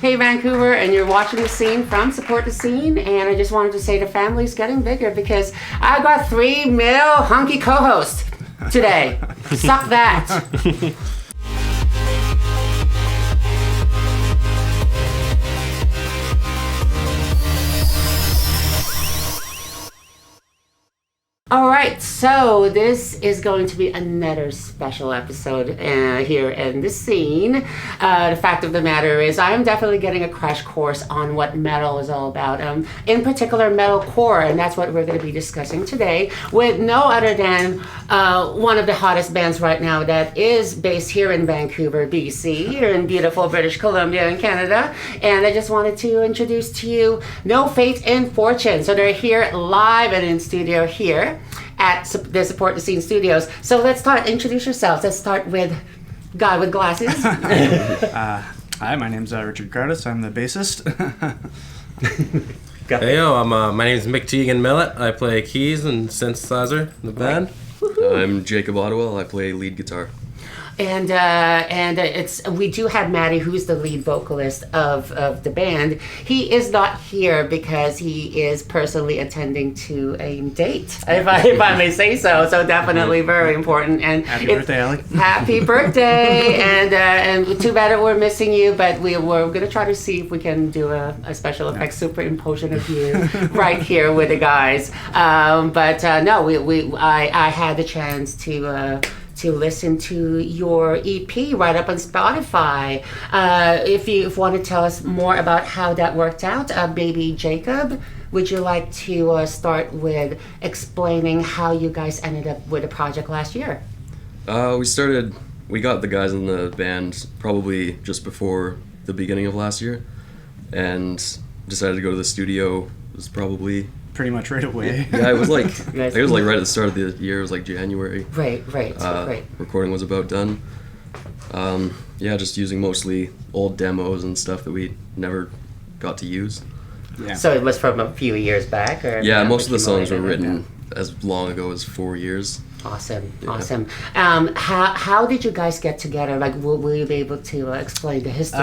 Hey Vancouver, and you're watching The Scene from Support the Scene, and I just wanted to say the family's getting bigger because I got 3 male hunky co-hosts today. Suck that. All right, so this is going to be another special episode here in The Scene. The fact of the matter is I am definitely getting a crash course on what metal is all about, in particular metalcore, and that's what we're going to be discussing today with no other than one of the hottest bands right now that is based here in Vancouver, BC, here in beautiful British Columbia in Canada. And I just wanted to introduce to you No Fate in Fortune. So they're here live and in studio here at the Support the Scene Studios. So let's start. Introduce yourselves. Let's start with guy with glasses. Hi, my name's Richard Cardis. I'm the bassist. Hey yo, my name's Mick Teagan Millet. I play keys and synthesizer in the band. I'm Jacob Ottewell. I play lead guitar. And we do have Maddie, who's the lead vocalist of the band. He is not here because he is personally attending to a date, if I may say so. So definitely very important. And happy birthday, Alec! Happy birthday! and too bad that we're missing you, but we're going to try to see if we can do a special effects superimposition of you right here with the guys. I had the chance to listen to your EP right up on Spotify. If you want to tell us more about how that worked out, maybe Jacob, would you like to start with explaining how you guys ended up with the project last year? We got the guys in the band probably just before the beginning of last year, and decided to go to the studio. It was probably pretty much right away. Yeah, it was like right at the start of the year. It was like January. Right. Recording was about done. Just using mostly old demos and stuff that we never got to use. Yeah. So it was from a few years back, or yeah, most of the songs were written as long ago as 4 years. Awesome. How did you guys get together? Like, will you be able to explain the history?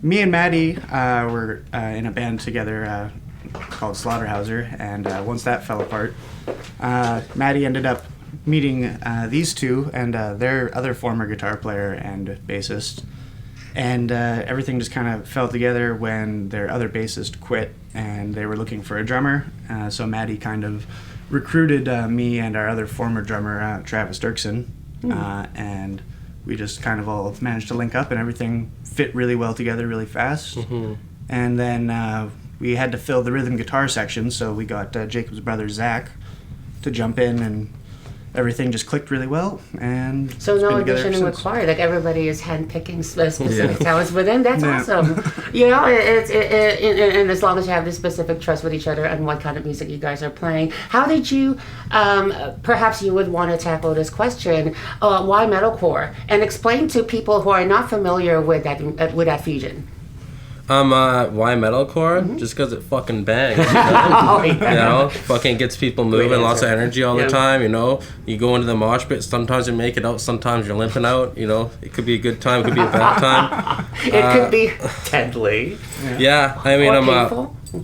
Me and Maddie were in a band together called Slaughterhouser, and once that fell apart, Maddie ended up meeting these two and their other former guitar player and bassist, and everything just kind of fell together when their other bassist quit, and they were looking for a drummer, so Maddie kind of recruited me and our other former drummer, Travis Dirksen, and we just kind of all managed to link up, and everything fit really well together really fast. Mm-hmm. And then we had to fill the rhythm guitar section, so we got Jacob's brother Zach to jump in, and everything just clicked really well. And so no auditioning required. Like, everybody is handpicking specific talents within. That's awesome. You know, and as long as you have this specific trust with each other and what kind of music you guys are playing. How did you? Perhaps you would want to tackle this question: why metalcore? And explain to people who are not familiar with that fusion. Why metalcore? Mm-hmm. Just because it fucking bangs. You know, fucking gets people moving, lots of energy all the time. You know, you go into the mosh pit. Sometimes you make it out. Sometimes you're limping out. You know, it could be a good time. It could be a bad time. It could be deadly. Yeah, I mean, a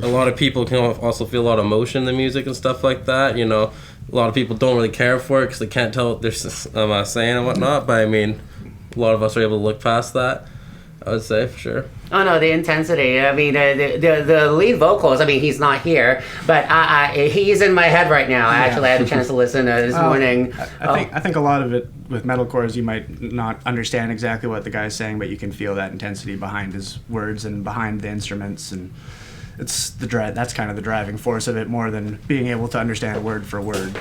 lot of people can also feel a lot of emotion in the music and stuff like that. You know, a lot of people don't really care for it because they can't tell what they're saying and whatnot. But I mean, a lot of us are able to look past that, I would say, for sure. Oh no, the intensity. I mean, the lead vocals. I mean, he's not here, but he's in my head right now. I actually had a chance to listen this morning. I think a lot of it with metalcore is you might not understand exactly what the guy's saying, but you can feel that intensity behind his words and behind the instruments, and it's that's kind of the driving force of it, more than being able to understand word for word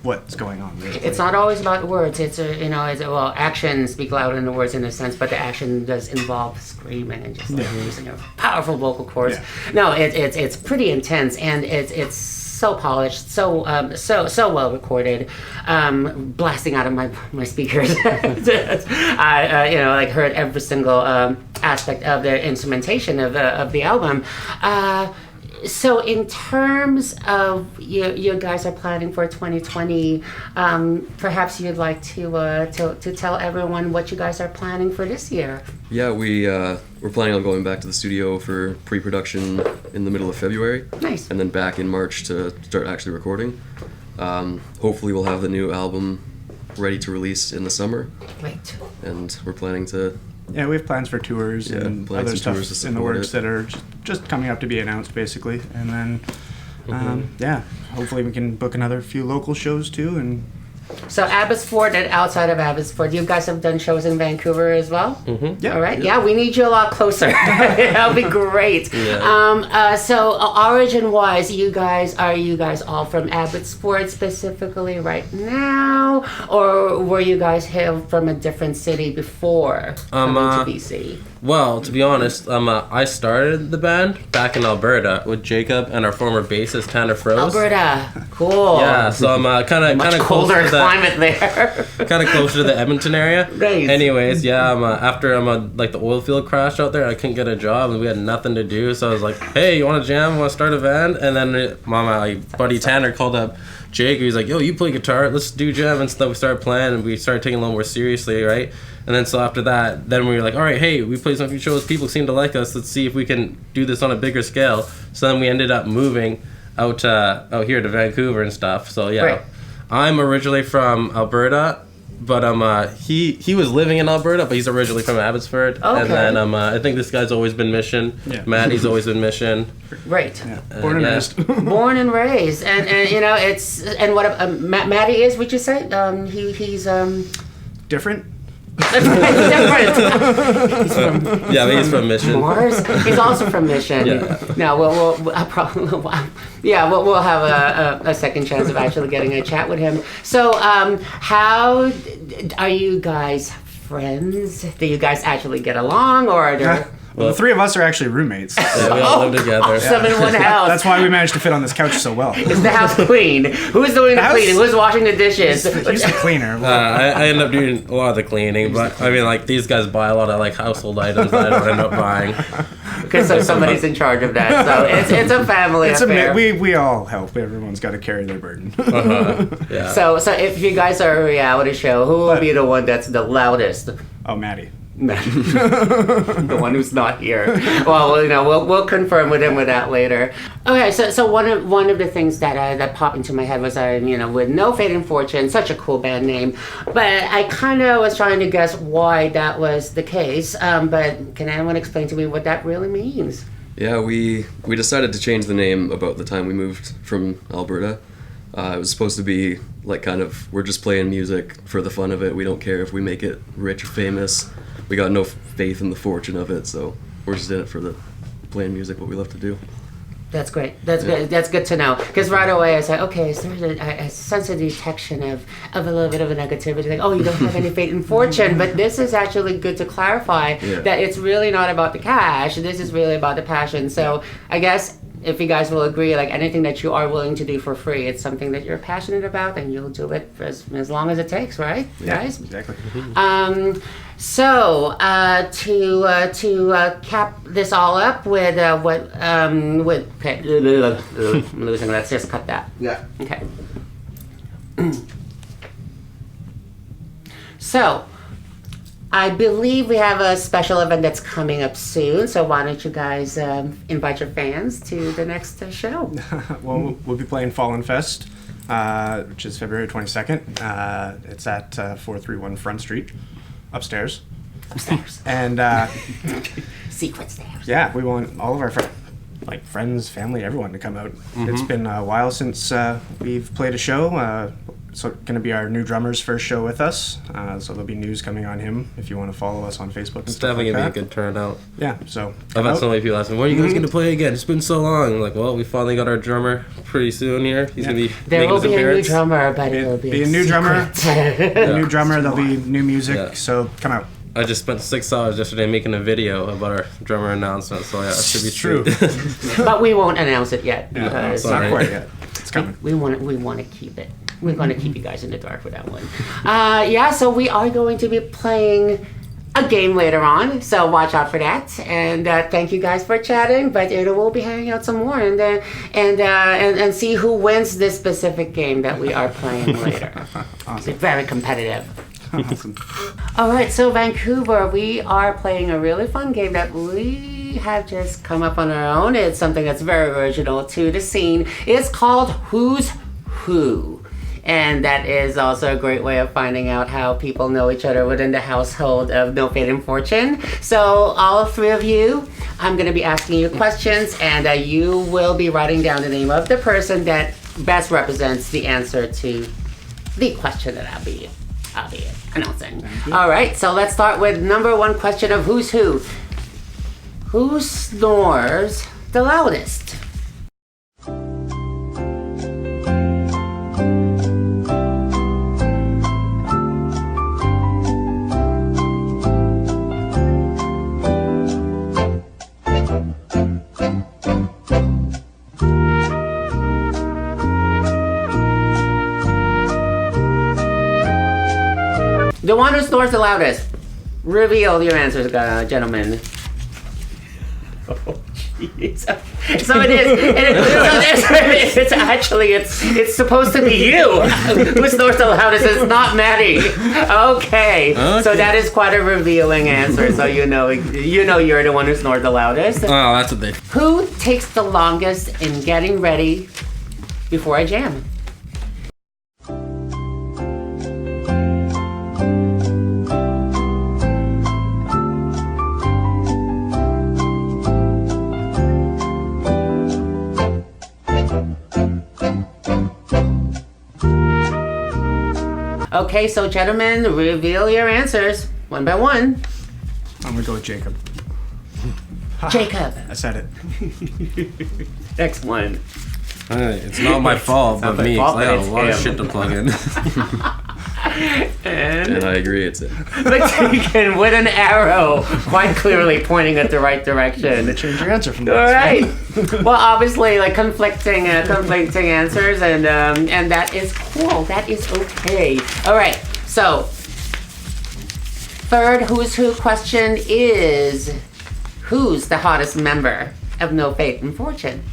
what's going on. Really. It's not always about words. It's actions speak louder than the words in a sense, but the action does involve screaming and just using a powerful vocal cords. Yeah. No, it's pretty intense, and it's so polished, so well recorded, blasting out of my speakers. I heard every single aspect of the instrumentation of the album. So in terms of you guys are planning for 2020, perhaps you'd like to tell everyone what you guys are planning for this year. Yeah, we're planning on going back to the studio for pre-production in the middle of February. Nice. And then back in March to start actually recording. Hopefully we'll have the new album ready to release in the summer. Great. And we're planning to... Yeah, we have plans for tours and plans other and stuff tours to in the support works it. that are just coming up to be announced, basically. And then, yeah, hopefully we can book another few local shows too. And So Abbotsford and outside of Abbotsford, you guys have done shows in Vancouver as well? yeah, All right. Yeah, we need you a lot closer. That'll be great. Yeah. So origin-wise, are you guys all from Abbotsford specifically right now, or were you guys hailed from a different city before coming to BC? Well, to be honest, I started the band back in Alberta with Jacob and our former bassist Tanner Froze. Alberta, cool. Yeah, so I'm kind Much of colder closer to climate there. kind of closer to the Edmonton area. Nice. Anyways, yeah, after like the oil field crashed out there, I couldn't get a job and we had nothing to do. So I was like, "Hey, you want to jam? Want to start a band?" And then my buddy Tanner called up Jake. He was like, "Yo, you play guitar? Let's do jam and stuff." We started playing and we started taking it a little more seriously, right? And then so after that, then we were like, all right, hey, we played some few shows. People seem to like us. Let's see if we can do this on a bigger scale. So then we ended up moving out here to Vancouver and stuff. So yeah, Right. I'm originally from Alberta, but he was living in Alberta, but he's originally from Abbotsford. Okay. And then I think this guy's always been Mission. Yeah. Maddie's always been Mission. Right. yeah, born and yeah. raised. Born and raised, and you know it's what Matty is. Would you say he's Different. different? Yeah, but he's from Mission. Mars. He's also from Mission. Yeah. No, we'll we'll have a second chance of actually getting a chat with him. So, how are you guys friends? Do you guys actually get along, or are there? Well, the three of us are actually roommates. Yeah, we all live together. Awesome in one house. That's why we managed to fit on this couch so well. Is the house clean? Who's doing the house- cleaning? Who's washing the dishes? He's the cleaner. I end up doing a lot of the cleaning, but I mean, like, these guys buy a lot of like household items that I don't end up buying. Because so somebody's in charge of that. So it's a family affair. We all help. Everyone's got to carry their burden. Yeah. So if you guys are a reality show, who will be the one that's the loudest? Oh, Maddie. The one who's not here. Well, you know, we'll confirm with him with that later. Okay, so one of the things that popped into my head was with No Fate and Fortune, such a cool band name, but I kind of was trying to guess why that was the case. But can anyone explain to me what that really means? Yeah, we decided to change the name about the time we moved from Alberta. It was supposed to be like kind of, we're just playing music for the fun of it. We don't care if we make it rich or famous. We got no faith in the fortune of it, so we're just in it for the playing music, what we love to do. That's great. That's good. That's good to know. Because right away I said, okay, so there's a sense of detection of a little bit of a negativity. Like, oh, you don't have any faith in fortune. But this is actually good to clarify that it's really not about the cash. This is really about the passion. So I guess if you guys will agree, like anything that you are willing to do for free, it's something that you're passionate about, and you'll do it for as long as it takes, right, guys? Exactly. So to cap this all up with I'm losing. Let's just cut that. Yeah. Okay. So, I believe we have a special event that's coming up soon. So why don't you guys invite your fans to the next show? Well, we'll be playing Fallen Fest, which is February 22nd. It's at 431 Front Street, upstairs. And Secret stairs. yeah, we want all of our friends, family, everyone to come out. It's been a while since we've played a show. So going to be our new drummer's first show with us. So there'll be news coming on him if you want to follow us on Facebook and It's stuff definitely like gonna that. be a good turnout. Yeah, so I've come had out. so many people asking, when are you guys going to play again? It's been so long. I'm like, well, we finally got our drummer pretty soon here. He's going to be There making will his be a new appearance. drummer, but it will be a new drummer. secret. A new drummer, there'll be new music, Yeah. so come out. I just spent 6 hours yesterday making a video about our drummer announcement, so yeah, it should be True. sweet. But we won't announce it yet Yeah, because it's not Sorry. quite yet. It's coming. we want to keep it. We're going to keep you guys in the dark with that one. Yeah, so we are going to be playing a game later on, so watch out for that. And thank you guys for chatting. But we'll be hanging out some more and see who wins this specific game that we are playing later. Awesome. It's very competitive. Awesome. All right, so Vancouver, we are playing a really fun game that we have just come up on our own. It's something that's very original to the scene. It's called Who's Who. And that is also a great way of finding out how people know each other within the household of No Fate and Fortune. So all three of you, I'm going to be asking you questions, and you will be writing down the name of the person that best represents the answer to the question that I'll be announcing. All right, so let's start with number one question of Who's Who. Who snores the loudest? The one who snores the loudest. Reveal your answers, gentlemen. Oh, jeez. So it is. It's actually it's supposed to be you who snores the loudest. It's not Maddie. Okay. So that is quite a revealing answer. So you know you're the one who snores the loudest. Oh, that's a big. Who takes the longest in getting ready before a jam? Okay, so gentlemen, reveal your answers one by one. I'm gonna go with Jacob. Jacob. I said it. Next one. It's not my fault, but me. fault, I but got a it's lot of him. shit to plug in. And I agree, it's it. But taken with an arrow, quite clearly pointing at the right direction. Change your answer from All that. right. Well, obviously, like conflicting answers, and that is cool. That is okay. All right. So, third Who's Who question is, who's the hottest member of No Fate and Fortune?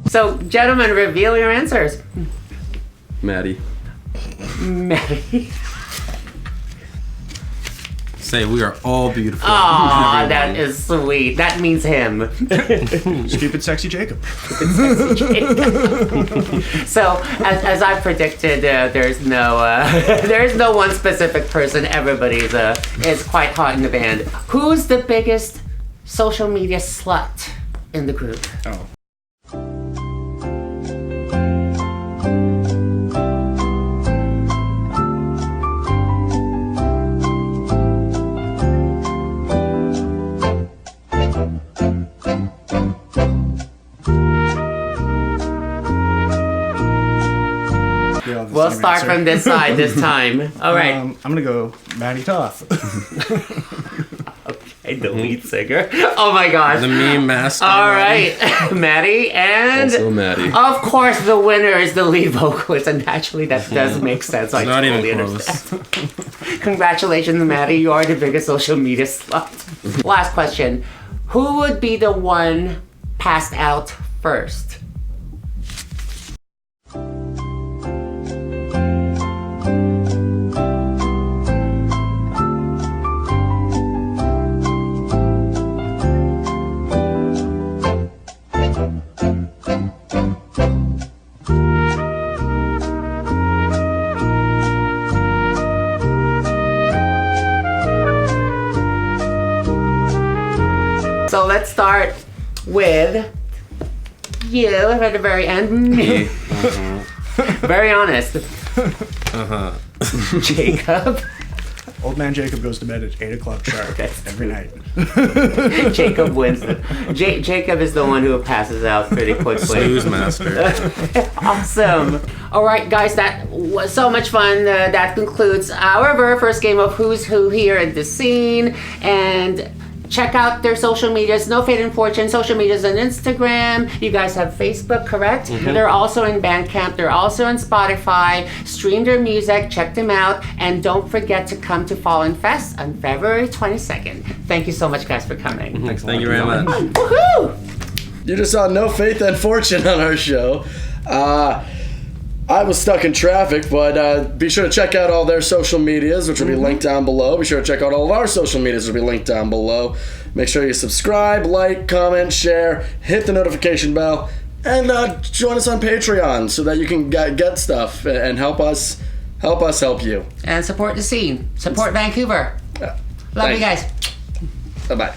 So, gentlemen, reveal your answers. Maddie. Maddie. Say we are all beautiful. Aw, Everyone. that is sweet. That means him. Just keep it sexy, Jacob. So, as I predicted, there's no one specific person. Everybody's is quite hot in the band. Who's the biggest social media slut in the group? Oh. We'll start from this side this time. All right. I'm gonna go Maddie Toth. Okay, the lead singer. Oh my gosh. The meme master. All right, Maddie, and Also Maddie. of course the winner is the lead vocalist, and naturally that does make sense. I Not totally even understand. close. Congratulations, Maddie. You are the biggest social media slut. Last question. Who would be the one passed out first? So let's start with you at the very end. Me. Very honest. Uh-huh. Jacob. Old man Jacob goes to bed at 8 o'clock sharp every night. Jacob wins. Jacob is the one who passes out pretty quickly. Snooze master. Awesome. All right, guys, that was so much fun. That concludes our very first game of Who's Who here at the scene. And check out their social medias. No Fate and Fortune social medias on Instagram. You guys have Facebook, correct? Mm-hmm. They're also in Bandcamp. They're also on Spotify. Stream their music. Check them out. And don't forget to come to Fallen Fest on February 22nd. Thank you so much, guys, for coming. Thank you very much. Woohoo! You just saw No Faith and Fortune on our show. I was stuck in traffic, but be sure to check out all their social medias, which will be linked down below. Be sure to check out all of our social medias, which will be linked down below. Make sure you subscribe, like, comment, share, hit the notification bell, and join us on Patreon so that you can get stuff and help us help you. And support the scene. Support Vancouver. Love you guys. Bye-bye.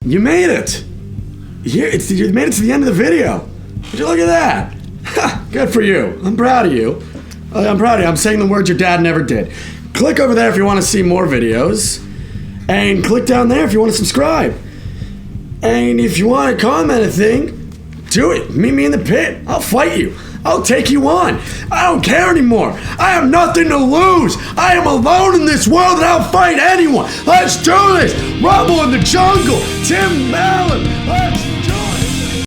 You made it! You made it to the end of the video. Would you look at that? Ha, good for you. I'm proud of you. I'm proud of you. I'm saying the words your dad never did. Click over there if you want to see more videos. And click down there if you want to subscribe. And if you want to comment a thing, do it. Meet me in the pit. I'll fight you. I'll take you on. I don't care anymore. I have nothing to lose. I am alone in this world and I'll fight anyone. Let's do this. Rumble in the jungle. Tim Allen. Let's